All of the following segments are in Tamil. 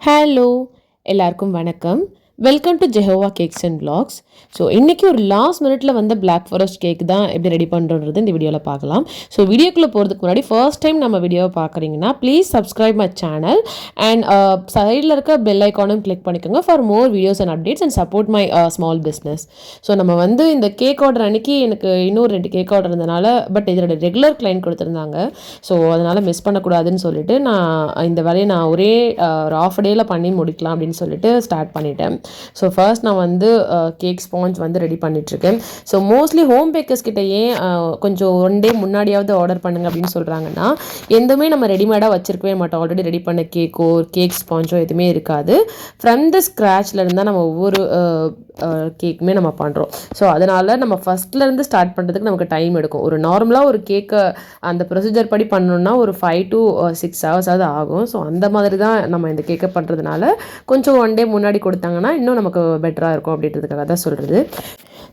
ஹலோ எல்லாருக்கும் வணக்கம். Welcome to Jehovah cakes and vlogs. So இன்றைக்கி ஒரு லாஸ்ட் மினிட்ல வந்த பிளாக் ஃபாரஸ்ட் கேக் தான் எப்படி ரெடி பண்ணுறது இந்த வீடியோவில் பார்க்கலாம். ஸோ வீடியோக்குள்ளே போகிறதுக்கு முன்னாடி ஃபர்ஸ்ட் டைம் நம்ம வீடியோவை பார்க்குறீங்கன்னா please subscribe my channel and சைடில் இருக்க பெல் ஐக்கானும் கிளிக் பண்ணிக்கோங்க for more videos and updates and support my small business. So நம்ம வந்து இந்த கேக் ஆர்டர் அன்றைக்கி எனக்கு இன்னொரு 2 கேக் ஆர்டர் இருந்தனால பட் இதோட ரெகுலர் கிளைண்ட் கொடுத்துருந்தாங்க. ஸோ அதனால் மிஸ் பண்ணக்கூடாதுன்னு சொல்லிட்டு நான் இந்த வேலையை நான் ஒரே ஒரு ஆஃப் டேயில் பண்ணி முடிக்கலாம் அப்படின்னு சொல்லிட்டு ஸ்டார்ட் பண்ணிட்டேன். ஸோ ஃபர்ஸ்ட் நான் வந்து கேக் ஸ்பாஞ்ச் வந்து ரெடி பண்ணிகிட்ருக்கேன். ஸோ மோஸ்ட்லி ஹோம் பேக்கர்ஸ் கிட்ட ஏன் கொஞ்சம் 1 டே முன்னாடியாவது ஆர்டர் பண்ணுங்க அப்படின்னு சொல்கிறாங்கன்னா, எதுவுமே நம்ம ரெடிமேடாக வச்சுருக்கவே மாட்டோம். ஆல்ரெடி ரெடி பண்ண கேக்கோ கேக் ஸ்பாஞ்சோ எதுவுமே இருக்காது. ஃப்ரம் த ஸ்க்ராட்ச்லேருந்து தான் நம்ம ஒவ்வொரு கேக்குமே நம்ம பண்ணுறோம். ஸோ அதனால் நம்ம ஃபஸ்ட்லேருந்து ஸ்டார்ட் பண்ணுறதுக்கு நமக்கு டைம் எடுக்கும். ஒரு நார்மலாக ஒரு கேக்கை அந்த ப்ரொசீஜர் படி பண்ணணுன்னா ஒரு 5 to 6 hours ஆகும். ஸோ அந்த மாதிரி தான் நம்ம இந்த கேக்கை பண்ணுறதுனால கொஞ்சம் 1 டே முன்னாடி கொடுத்தாங்கன்னா இன்னும் நமக்கு பெட்டராக இருக்கும் அப்படின்றதுக்காக தான் சொல்கிறது.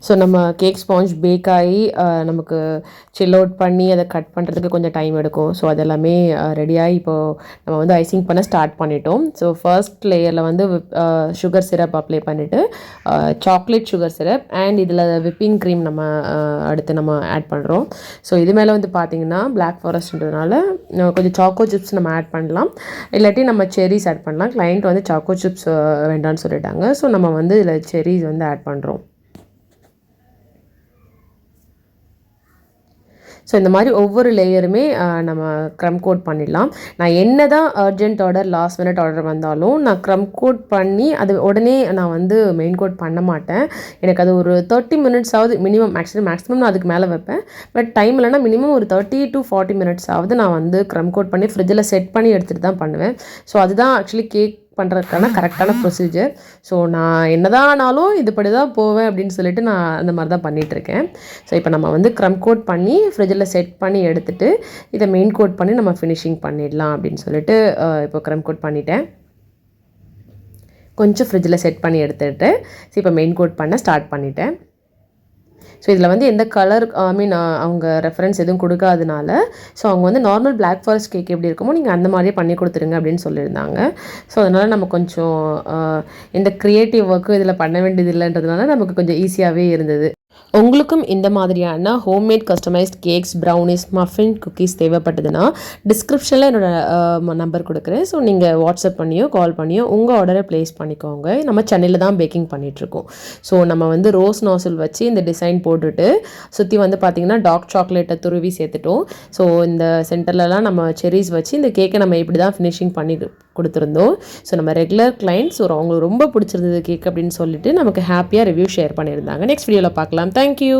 ஸோ நம்ம கேக் ஸ்பாஞ்ச் பேக் ஆகி நமக்கு சில் அவுட் பண்ணி அதை கட் பண்ணுறதுக்கு கொஞ்சம் டைம் எடுக்கும். ஸோ அதெல்லாமே ரெடியாகி இப்போது நம்ம வந்து ஐசிங் பண்ண ஸ்டார்ட் பண்ணிட்டோம். ஸோ ஃபர்ஸ்ட் லேயரில் வந்து சுகர் சிரப் அப்ளை பண்ணிவிட்டு சாக்லேட் சுகர் சிரப் அண்ட் இதில் விப்பிங் க்ரீம் நம்ம அடுத்து நம்ம ஆட் பண்ணுறோம். ஸோ இது மேலே வந்து பார்த்திங்கன்னா பிளாக் ஃபாரஸ்ட்ன்றதுனால கொஞ்சம் சாக்கோ சிப்ஸ் நம்ம ஆட் பண்ணலாம், இல்லாட்டி நம்ம செரிஸ் ஆட் பண்ணலாம். கிளைண்ட் வந்து சாக்கோ சிப்ஸ் வேண்டான்னு சொல்லிட்டாங்க. ஸோ நம்ம வந்து இதில் செரிஸ் வந்து ஆட் பண்ணுறோம். ஸோ இந்த மாதிரி ஒவ்வொரு லேயருமே நம்ம க்ரம் கோட் பண்ணிடலாம். நான் என்ன தான் urgent order last minute order வந்தாலும் நான் க்ரம் கோட் பண்ணி அது உடனே நான் வந்து மெயின் கோட் பண்ண மாட்டேன். எனக்கு அது ஒரு 30 minutes ஆகுது மினிமம். மேக்ஸிமம் நான் அதுக்கு மேலே வைப்பேன். பட் டைம் இல்லைனா மினிமம் ஒரு 30 to 40 minutes ஆகுது நான் வந்து க்ரம் கோட் பண்ணி ஃப்ரிட்ஜில் செட் பண்ணி எடுத்துகிட்டு தான் பண்ணுவேன். ஸோ அதுதான் ஆக்சுவலி கேக் பண்ணுறதுக்கான கரெக்டான ப்ரொசீஜர். ஸோ நான் என்னதான் ஆனாலும் இதுபடி தான் போவேன் அப்படின்னு சொல்லிட்டு நான் அந்த மாதிரி தான் பண்ணிகிட்ருக்கேன். ஸோ இப்போ நம்ம வந்து க்ரம் கோட் பண்ணி ஃப்ரிட்ஜில் செட் பண்ணி எடுத்துகிட்டு இதை மெயின் கோட் பண்ணி நம்ம ஃபினிஷிங் பண்ணிடலாம் அப்படின்னு சொல்லிட்டு இப்போ க்ரம் கோட் பண்ணிட்டேன். கொஞ்சம் ஃப்ரிட்ஜில் செட் பண்ணி எடுத்துகிட்டு ஸோ இப்போ மெயின் கோட் பண்ண ஸ்டார்ட் பண்ணிட்டேன். ஸோ இதில் வந்து எந்த கலர் அவங்க ரெஃபரன்ஸ் எதுவும் கொடுக்காதனால ஸோ அவங்க வந்து நார்மல் பிளாக் ஃபாரஸ்ட் கேக் எப்படி இருக்குமோ நீங்கள் அந்த மாதிரியே பண்ணி கொடுத்துருங்க அப்படின்னு சொல்லியிருந்தாங்க. ஸோ அதனால் நம்ம கொஞ்சம் இந்த க்ரியேட்டிவ் ஒர்க்கு இதில் பண்ண வேண்டியது இல்லைன்றதுனால நமக்கு கொஞ்சம் ஈஸியாகவே இருந்தது. உங்களுக்கும் இந்த மாதிரியான homemade customised cakes, brownies, muffin, cookies தேவைப்பட்டதுன்னா டிஸ்கிரிப்ஷனில் என்னோடய நம்பர் கொடுக்குறேன். ஸோ நீங்கள் வாட்ஸ்அப் பண்ணியோ கால் பண்ணியோ உங்கள் ஆர்டரை ப்ளேஸ் பண்ணிக்கோங்க. நம்ம சென்னையில் தான் பேக்கிங் பண்ணிகிட்ருக்கோம். ஸோ நம்ம வந்து ரோஸ் நாசில் வச்சு இந்த டிசைன் போட்டுட்டு சுற்றி வந்து பார்த்திங்கன்னா டார்க் சாக்லேட்டை துருவி சேர்த்துட்டோம். ஸோ இந்த சென்டர்லலாம் நம்ம செரிஸ் வச்சு இந்த கேக்கை நம்ம இப்படி தான் ஃபினிஷிங் பண்ணி கொடுத்துருந்தோம். ஸோ நம்ம ரெகுலர் கிளைண்ட்ஸ் அவங்களுக்கு ரொம்ப பிடிச்சிருந்தது கேக் அப்படின்னு சொல்லிட்டு நமக்கு ஹாப்பியாக ரிவ்யூ ஷேர் பண்ணியிருந்தாங்க. நெக்ஸ்ட் வீடியோவில் பார்க்கலாம். தேங்க்யூ.